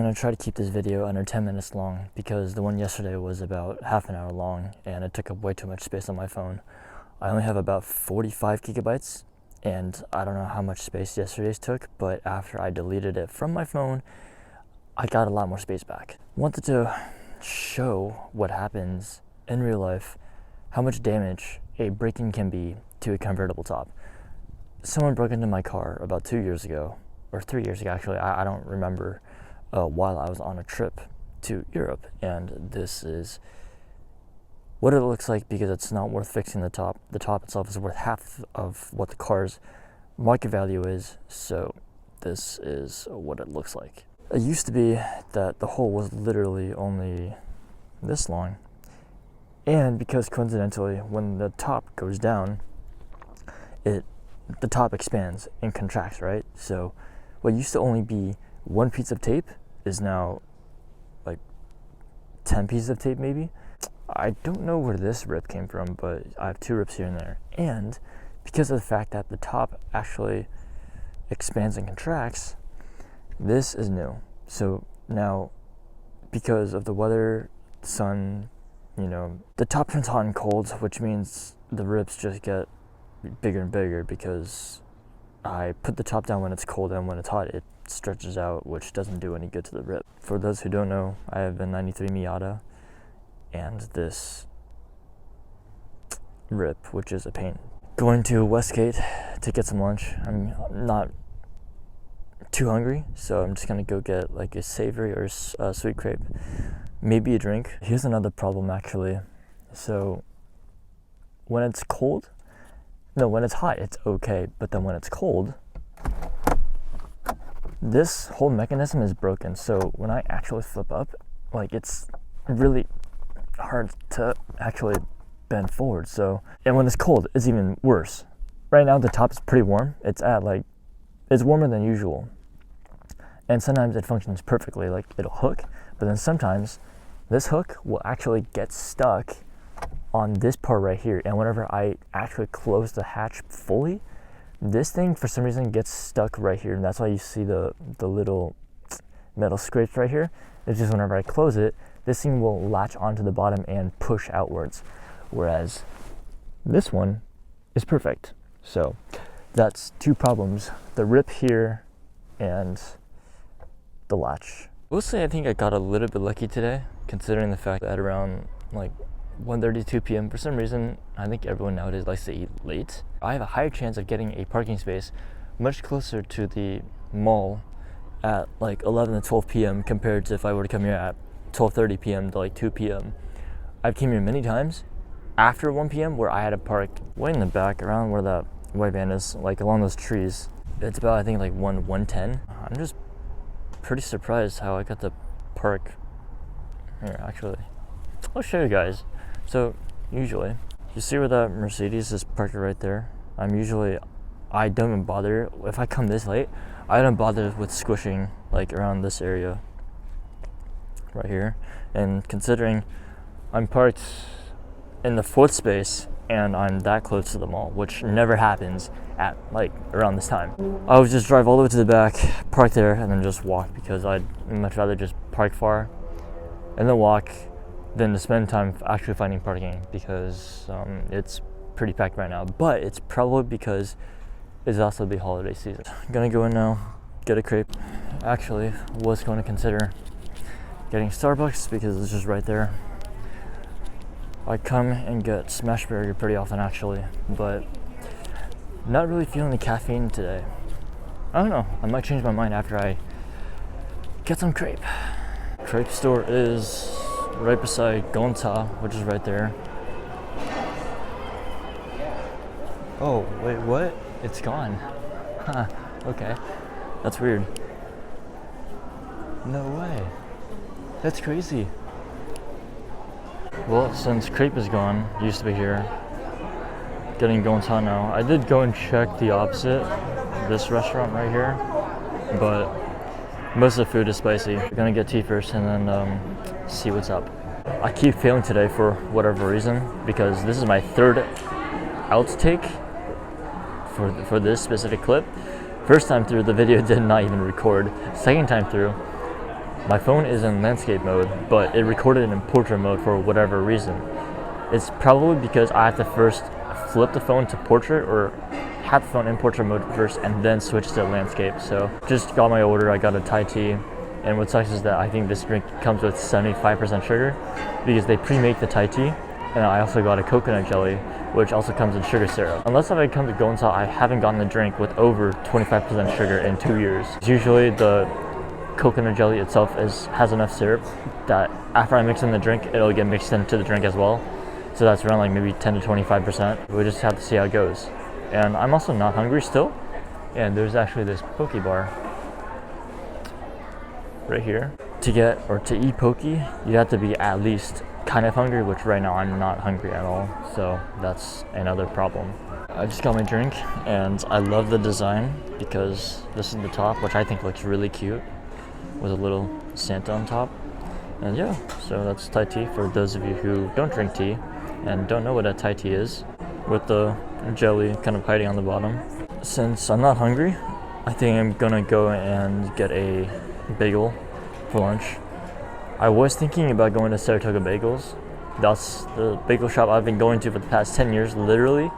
going to try to keep this video under 10 minutes long because the one yesterday was about half an hour long and it took up way too much space on my phone. I only have about 45 gigabytes and I don't know how much space yesterday's took, but after I deleted it from my phone, I got a lot more space back. Wanted to show what happens in real life, how much damage a break-in can be to a convertible top. Someone broke into my car about 2 years ago, or 3 years ago actually, I don't remember, while I was on a trip to Europe, and this is what it looks like because it's not worth fixing the top. The top itself is worth half of what the car's market value is, so this is what it looks like. It used to be that the hole was literally only this long, and because coincidentally when the top goes down, the top expands and contracts, right? So what used to only be one piece of tape is now like 10 pieces of tape maybe. I don't know where this rip came from, but I have 2 rips here and there. And because of the fact that the top actually expands and contracts, this is new. So now, because of the weather, sun, the top turns hot and cold, which means the rips just get bigger and bigger because I put the top down when it's cold, and when it's hot it stretches out, which doesn't do any good to the rip. For those who don't know, I have a 93 Miata and this rip, which is a pain. Going to Westgate to get some lunch. I'm not too hungry, so I'm just gonna go get like a savory or sweet crepe, maybe a drink. Here's another problem actually. So when it's cold, when it's hot, it's okay, but then when it's cold, this whole mechanism is broken. So when I actually flip up, like, it's really hard to actually bend forward. So, and when it's cold, it's even worse. Right now, the top is pretty warm. It's warmer than usual. And sometimes it functions perfectly, like it'll hook, but then sometimes this hook will actually get stuck on this part right here, and whenever I actually close the hatch fully, this thing for some reason gets stuck right here, and that's why you see the little metal scrapes right here. It's just whenever I close it, this thing will latch onto the bottom and push outwards, whereas this one is perfect. So that's 2 problems: the rip here and the latch. Mostly I think I got a little bit lucky today, considering the fact that around like 1:32 p.m. for some reason, I think everyone nowadays likes to eat late. I have a higher chance of getting a parking space much closer to the mall at like 11 to 12 p.m. compared to if I were to come here at 12:30 p.m. to like 2 p.m. I've came here many times after 1 p.m. where I had to park way in the back around where that white van is, like along those trees. It's about, I think, like 110. I'm just pretty surprised how I got to park here. Actually, I'll show you guys. So usually, you see where that Mercedes is parked right there? I don't even bother, if I come this late, I don't bother with squishing like around this area right here. And considering I'm parked in the 4th space and I'm that close to the mall, which never happens at like around this time, I would just drive all the way to the back, park there, and then just walk, because I'd much rather just park far and then walk than to spend time actually finding parking, because it's pretty packed right now. But it's probably because it's also the holiday season. I'm gonna go in now, get a crepe. Actually, was going to consider getting Starbucks because it's just right there. I come and get smash burger pretty often actually, but not really feeling the caffeine today. I don't know, I might change my mind after I get some crepe. Crepe store is right beside Gonta, which is right there. Oh, wait, what? It's gone. Huh, okay. That's weird. No way. That's crazy. Well, since crepe is gone, used to be here, getting Gonta now. I did go and check the opposite, this restaurant right here, but most of the food is spicy. We're gonna get tea first and then see what's up. I keep failing today for whatever reason, because this is my 3rd outtake for this specific clip. First time through, the video did not even record. Second time through, My phone is in landscape mode, but it recorded in portrait mode for whatever reason. It's probably because I have to first flip the phone to portrait, or have the phone in portrait mode first and then switch to landscape. So just got my order. I got a Thai tea, and what sucks is that I think this drink comes with 75% sugar because they pre-make the Thai tea. And I also got a coconut jelly, which also comes in sugar syrup. Unless I've come to go inside, I haven't gotten a drink with over 25% sugar in 2 years. Usually the coconut jelly itself has enough syrup that after I mix in the drink, it'll get mixed into the drink as well. So that's around like maybe 10 to 25%. We just have to see how it goes. And I'm also not hungry still. And there's actually this poke bar right here. To eat poke, you have to be at least kind of hungry, which right now I'm not hungry at all. So that's another problem. I just got my drink, and I love the design because this is the top, which I think looks really cute, with a little Santa on top. And yeah, so that's Thai tea for those of you who don't drink tea and don't know what a Thai tea is, with the jelly kind of hiding on the bottom. Since I'm not hungry, I think I'm gonna go and get a bagel for lunch. I was thinking about going to Saratoga Bagels. That's the bagel shop I've been going to for the past 10 years, literally.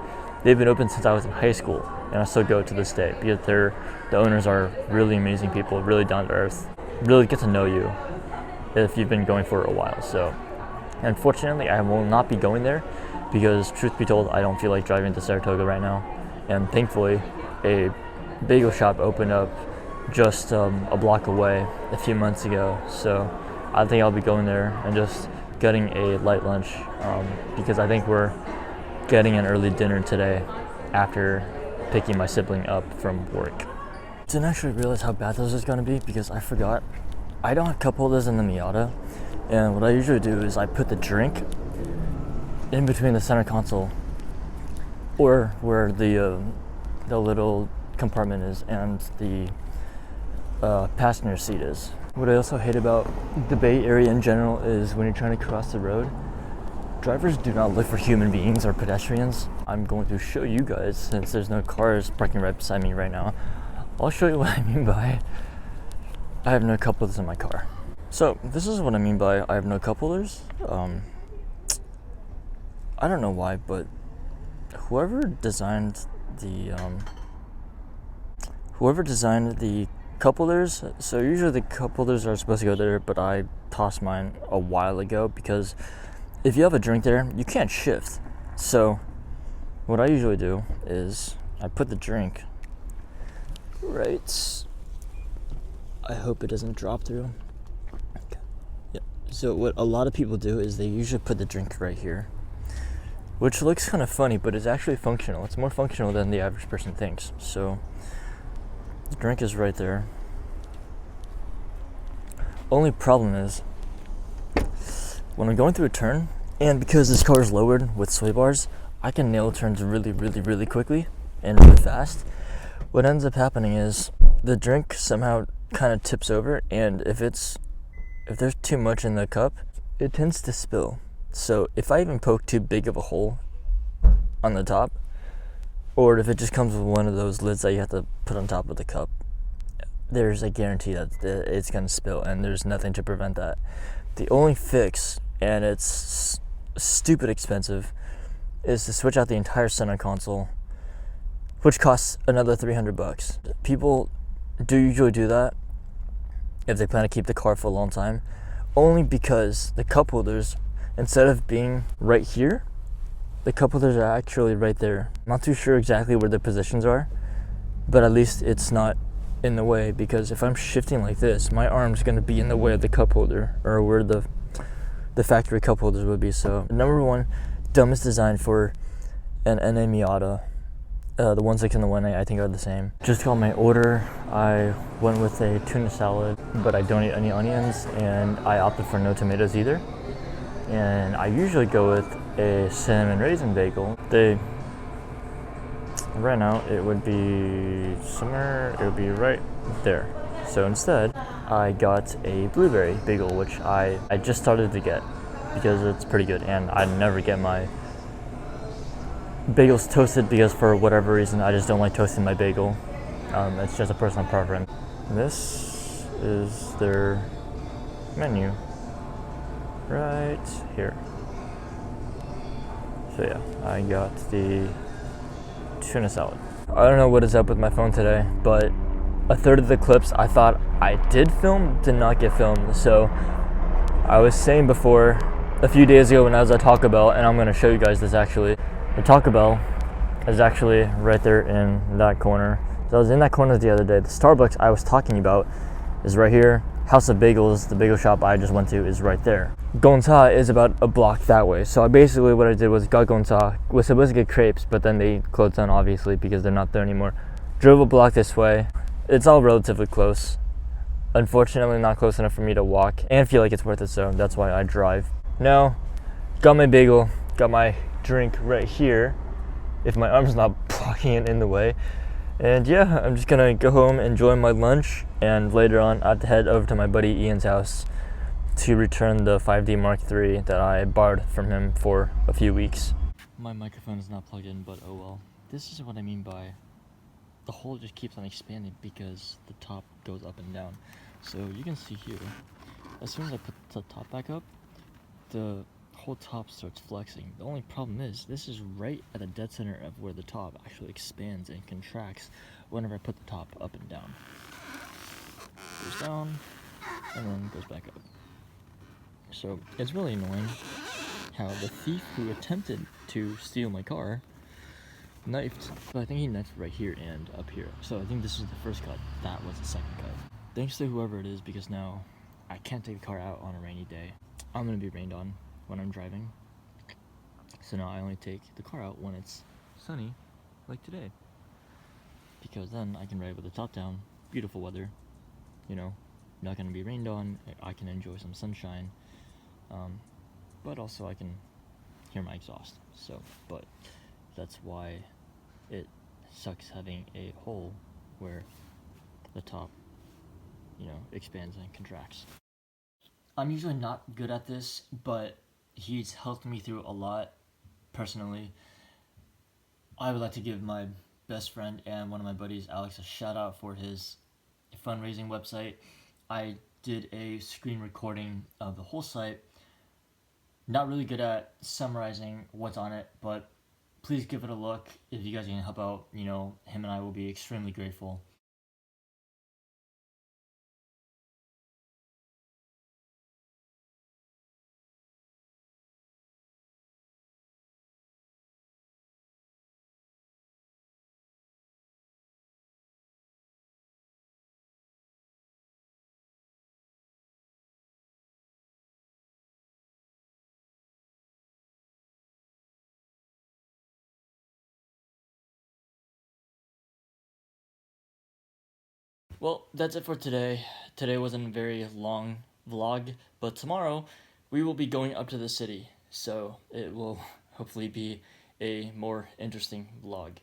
They've been open since I was in high school, and I still go to this day because the owners are really amazing people, really down to earth, really get to know you if you've been going for a while. So unfortunately, I will not be going there because, truth be told, I don't feel like driving to Saratoga right now. And thankfully, a bagel shop opened up just a block away a few months ago. So I think I'll be going there and just getting a light lunch because I think we're getting an early dinner today after picking my sibling up from work. Didn't actually realize how bad this was going to be because I forgot I don't have cup holders in the Miata, and what I usually do is I put the drink in between the center console, or where the little compartment is and the passenger seat is. What I also hate about the Bay Area in general is when you're trying to cross the road, drivers do not look for human beings or pedestrians. I'm going to show you guys, since there's no cars parking right beside me right now, I'll show you what I mean by I have no cup holders in my car. So this is what I mean by I have no cup holders. I don't know why, but whoever designed the cup holders, so usually the cup holders are supposed to go there, but I tossed mine a while ago because if you have a drink there, you can't shift. So what I usually do is I put the drink right, I hope it doesn't drop through. Okay. Yeah. So what a lot of people do is they usually put the drink right here, which looks kind of funny, but it's actually functional. It's more functional than the average person thinks. So the drink is right there. Only problem is when I'm going through a turn, and because this car is lowered with sway bars, I can nail turns really quickly and really fast. What ends up happening is the drink somehow kind of tips over, and if there's too much in the cup, it tends to spill. So if I even poke too big of a hole on the top, or if it just comes with one of those lids that you have to put on top of the cup, there's a guarantee that it's going to spill, and there's nothing to prevent that. The only fix, and it's stupid expensive, is to switch out the entire center console, which costs another $300. People do usually do that if they plan to keep the car for a long time, only because the cup holders, instead of being right here, the cup holders are actually right there. I'm not too sure exactly where the positions are, but at least it's not in the way, because if I'm shifting like this, my arm's going to be in the way of the cup holder, or where the factory cup holders would be. So number one, dumbest design for an NA Miata. The 1.6 and the 1.8 I think are the same. Just got my order. I went with a tuna salad, but I don't eat any onions, and I opted for no tomatoes either. And I usually go with a cinnamon raisin bagel. Right now it would be right there. So instead, I got a blueberry bagel, which I just started to get because it's pretty good, and I never get my bagels toasted because for whatever reason I just don't like toasting my bagel. It's just a personal preference. This is their menu right here. So yeah, I got the tuna salad. I don't know what is up with my phone today, but a third of the clips I thought I did film did not get filmed. So I was saying before, a few days ago when I was at Taco Bell, and I'm gonna show you guys this actually. The Taco Bell is actually right there in that corner. So I was in that corner the other day. The Starbucks I was talking about is right here. House of Bagels, the bagel shop I just went to, is right there. Gonta is about a block that way. So basically what I did was got Gonta, was supposed to get crepes, but then they closed down obviously because they're not there anymore. Drove a block this way. It's all relatively close. Unfortunately not close enough for me to walk and feel like it's worth it, so that's why I drive. Now, got my bagel, got my drink right here, if my arm's not blocking it in the way. And yeah, I'm just gonna go home, enjoy my lunch, and later on I have to head over to my buddy Ian's house to return the 5D Mark III that I borrowed from him for a few weeks. My microphone is not plugged in, but oh well. This is what I mean by the hole just keeps on expanding because the top goes up and down. So you can see here, as soon as I put the top back up, the whole top starts flexing. The only problem is, this is right at the dead center of where the top actually expands and contracts whenever I put the top up and down. Goes down, and then goes back up. So it's really annoying how the thief who attempted to steal my car knifed, but I think he knifed right here and up here. So I think this is the first cut, that was the second cut. Thanks to whoever it is, because now I can't take the car out on a rainy day. I'm gonna be rained on when I'm driving. So now I only take the car out when it's sunny, like today. Because then I can ride with the top down, beautiful weather, you know, not gonna be rained on, I can enjoy some sunshine, but also I can hear my exhaust. So, but that's why it sucks having a hole where the top, you know, expands and contracts. I'm usually not good at this, but he's helped me through a lot personally. I would like to give my best friend and one of my buddies, Alex, a shout out for his fundraising website. I did a screen recording of the whole site. Not really good at summarizing what's on it, but please give it a look. If you guys can help out, you know, him and I will be extremely grateful. Well, that's it for today. Today wasn't a very long vlog, but tomorrow we will be going up to the city, so it will hopefully be a more interesting vlog.